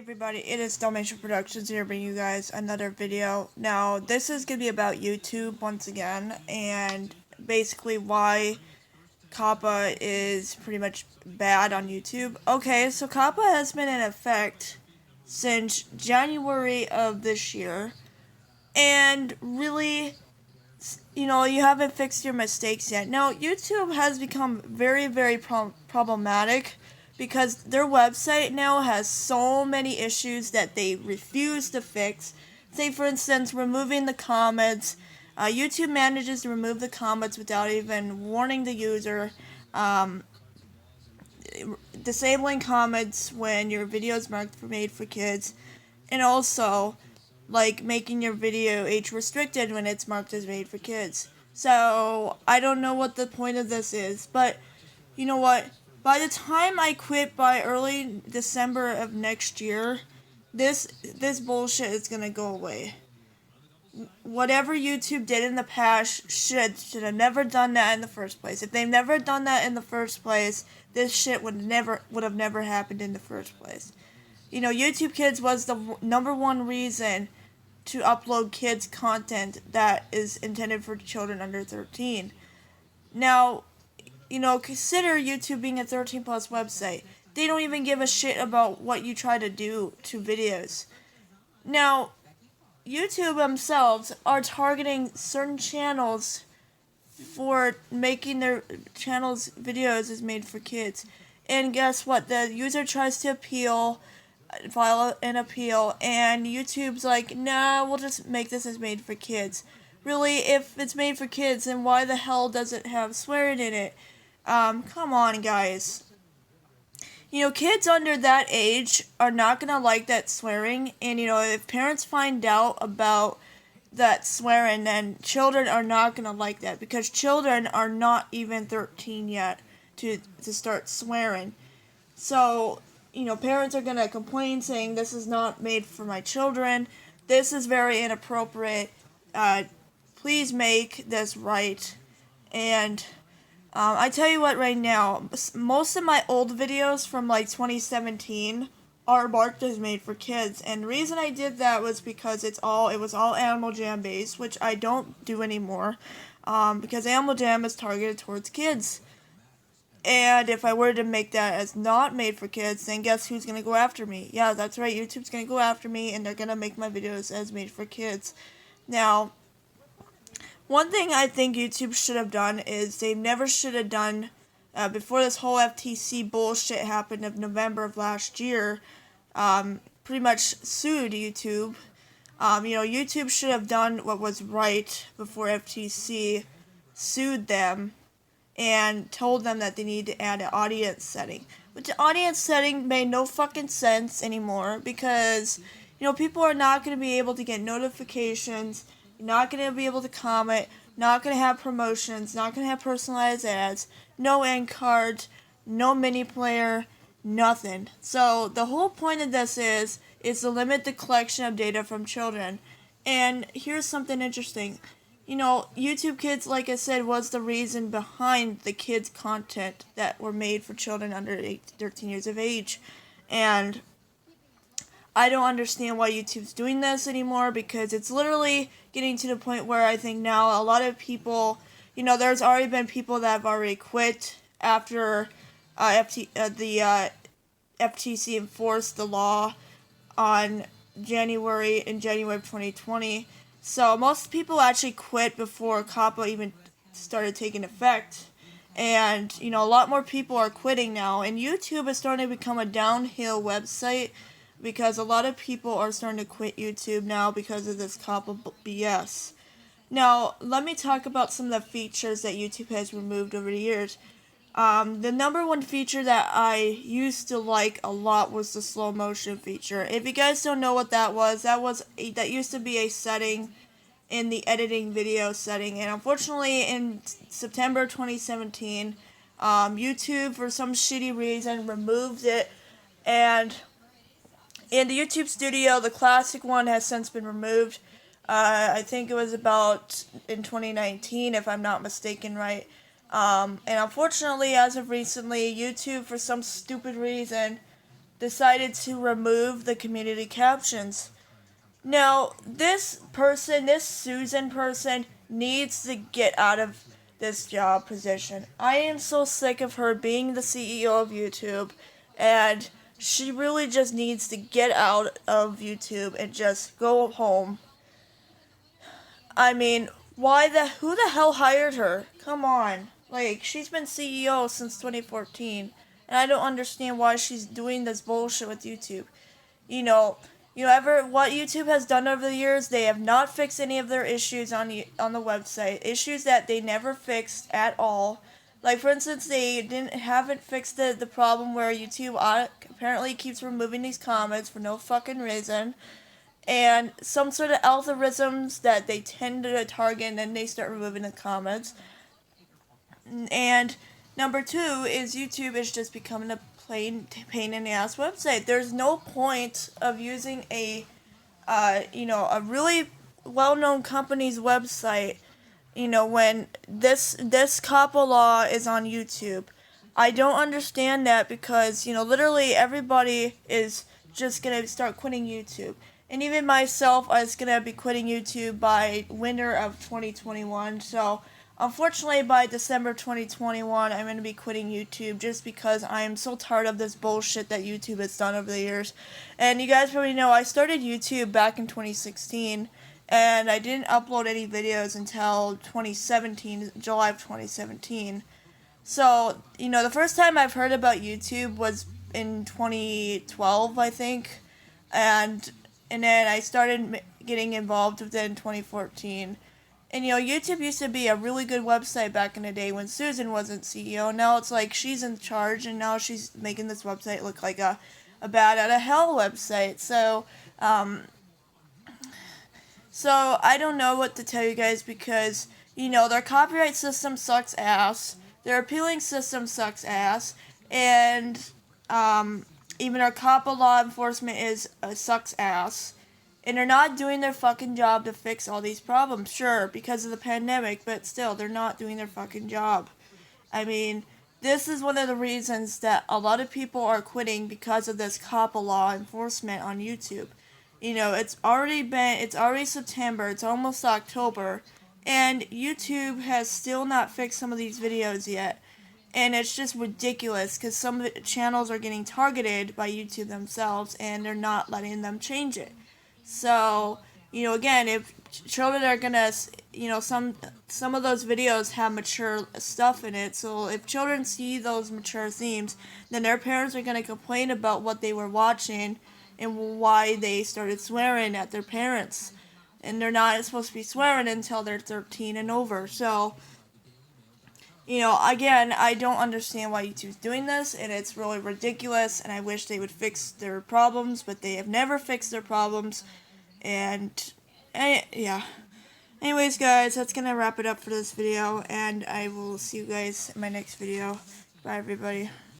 Everybody, it is Dalmatian Productions here bringing you guys another video. Now, this is going to be about YouTube once again, and basically why KAPA is pretty much bad on YouTube. Okay, so KAPA has been in effect since January of this year, and really, you haven't fixed your mistakes yet. Now, YouTube has become very problematic because their website now has so many issues that they refuse to fix. Say, for instance, removing the comments. YouTube manages to remove the comments without even warning the user. Disabling comments when your video is marked for made for kids. And also, like, making your video age restricted when it's marked as made for kids. So, I don't know what the point of this is, but you know what? By the time I quit by early December of next year, this bullshit is gonna go away. Whatever YouTube did in the past should have never done that in the first place. If they've never done that in the first place, this shit would have never happened in the first place. You know, YouTube Kids was the number one reason to upload kids content that is intended for children under 13. Now, consider YouTube being a 13 plus website. They don't even give a shit about what you try to do to videos. Now, YouTube themselves are targeting certain channels for making their channels videos as made for kids. And guess what? The user tries to file an appeal, and YouTube's like, nah, we'll just make this as made for kids. Really, if it's made for kids, then why the hell does it have swearing in it? Come on, guys. Kids under that age are not gonna like that swearing, and if parents find out about that swearing, then children are not gonna like that, because children are not even 13 yet to start swearing. So, parents are gonna complain saying this is not made for my children, this is very inappropriate, please make this right. And I tell you what right now, most of my old videos from like 2017 are marked as made for kids, and the reason I did that was because it was all Animal Jam based, which I don't do anymore, because Animal Jam is targeted towards kids. And if I were to make that as not made for kids, then guess who's gonna go after me? Yeah, that's right, YouTube's gonna go after me, and they're gonna make my videos as made for kids. Now, one thing I think YouTube should have done is they never should have done, before this whole FTC bullshit happened of November of last year, pretty much sued YouTube. YouTube should have done what was right before FTC sued them and told them that they need to add an audience setting. But the audience setting made no fucking sense anymore, because, people are not going to be able to get notifications. You're not going to be able to comment, not going to have promotions, not going to have personalized ads, no end cards, no mini player, nothing. So the whole point of this is to limit the collection of data from children. And here's something interesting. YouTube Kids, like I said, was the reason behind the kids' content that were made for children under 13 years of age. And I don't understand why YouTube's doing this anymore, because it's literally getting to the point where I think now a lot of people, there's already been people that have already quit after the FTC enforced the law in January of 2020. So most people actually quit before KAPA even started taking effect. And, a lot more people are quitting now. And YouTube is starting to become a downhill website, because a lot of people are starting to quit YouTube now because of this KAPA BS. Now, let me talk about some of the features that YouTube has removed over the years. The number one feature that I used to like a lot was the slow motion feature. If you guys don't know what that was, that used to be a setting in the editing video setting, and unfortunately in September 2017, YouTube for some shitty reason removed it, and in the YouTube Studio, the classic one has since been removed. I think it was about in 2019, if I'm not mistaken, right? And unfortunately, as of recently, YouTube, for some stupid reason, decided to remove the community captions. Now, this Susan person, needs to get out of this job position. I am so sick of her being the CEO of YouTube, and she really just needs to get out of YouTube and just go home. I mean, who the hell hired her? Come on. Like, she's been CEO since 2014, and I don't understand why she's doing this bullshit with YouTube. You know, what YouTube has done over the years, they have not fixed any of their issues on the website. Issues that they never fixed at all. Like, for instance, they haven't fixed the problem where YouTube apparently keeps removing these comments for no fucking reason. And some sort of algorithms that they tend to target, and then they start removing the comments. And number two is YouTube is just becoming a plain pain in the ass website. There's no point of using a really well-known company's website, when this KAPA law is on YouTube. I don't understand that because, literally everybody is just going to start quitting YouTube. And even myself, I was going to be quitting YouTube by winter of 2021. So, unfortunately, by December 2021, I'm going to be quitting YouTube just because I am so tired of this bullshit that YouTube has done over the years. And you guys probably know I started YouTube back in 2016, and I didn't upload any videos until 2017, July of 2017. So, the first time I've heard about YouTube was in 2012, I think. And then I started getting involved with it in 2014. And, YouTube used to be a really good website back in the day when Susan wasn't CEO. Now it's like she's in charge, and now she's making this website look like a bad out of hell website. So I don't know what to tell you guys because, their copyright system sucks ass. Their appealing system sucks ass. And, even our KAPA law enforcement sucks ass. And they're not doing their fucking job to fix all these problems. Sure, because of the pandemic, but still, they're not doing their fucking job. I mean, this is one of the reasons that a lot of people are quitting because of this KAPA law enforcement on YouTube. It's already September, it's almost October, and YouTube has still not fixed some of these videos yet. And it's just ridiculous because some of the channels are getting targeted by YouTube themselves and they're not letting them change it. So, again, if children are gonna, some of those videos have mature stuff in it. So if children see those mature themes, then their parents are gonna complain about what they were watching and why they started swearing at their parents. And they're not supposed to be swearing until they're 13 and over. So, again, I don't understand why YouTube's doing this, and it's really ridiculous, and I wish they would fix their problems, but they have never fixed their problems, and yeah. Anyways, guys, that's gonna wrap it up for this video, and I will see you guys in my next video. Bye, everybody.